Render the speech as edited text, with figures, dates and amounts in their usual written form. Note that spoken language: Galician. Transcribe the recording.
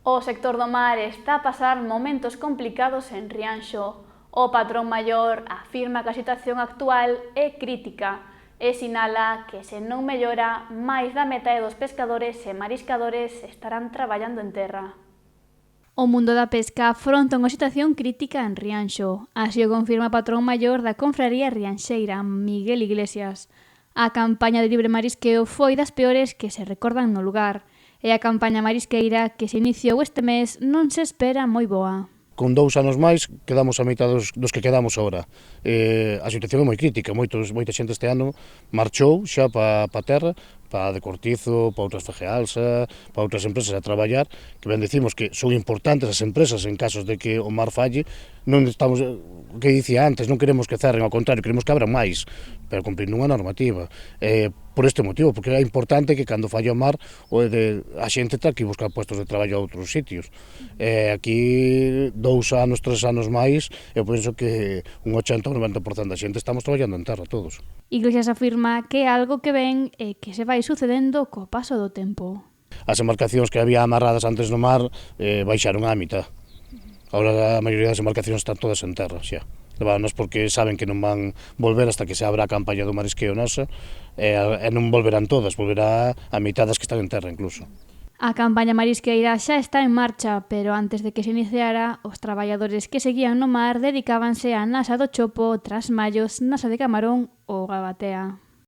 O sector do mar está a pasar momentos complicados en Rianxo. O patrón maior afirma que a situación actual é crítica e sinala que se non mellora, máis da metade dos pescadores e mariscadores estarán traballando en terra. O mundo da pesca afronta unha situación crítica en Rianxo, así o confirma o patrón maior da confraría rianxeira, Miguel Iglesias. A campaña de libre marisqueo foi das peores que se recordan no lugar, e a campaña marisqueira que se iniciou este mes non se espera moi boa. Con 2 anos máis quedamos a mitad dos que quedamos agora. A situación é moi crítica, moita xente este ano marchou xa pa terra, pa de Cortizo, pa outras Fegealsa, pa outras empresas a traballar, que ben decimos que son importantes as empresas en casos de que o mar falle, non estamos, o que dicía antes, non queremos que cerren, ao contrario, queremos que abran máis, pero cumprindo unha normativa. Por este motivo, porque é importante que cando falla o mar a xente está aquí buscar puestos de traballo a outros sitios. Aquí 2 anos, 3 anos máis, eu penso que un 80 ou 90% da xente estamos traballando en terra todos. Iglesias afirma que é algo que ven e que se vai sucedendo co paso do tempo. As embarcacións que había amarradas antes no mar baixaron á mitad. Agora a maioría das embarcacións están todas en terra xa. Leváronos porque saben que non van volver hasta que se abra a campaña do marisqueo nosa e non volverán todas, volverá a mitad das que están en terra incluso. A campaña marisqueira xa está en marcha, pero antes de que se iniciara, os traballadores que seguían no mar dedicábanse á nasa do chopo, trasmallos, nasa de camarón ou gabatea.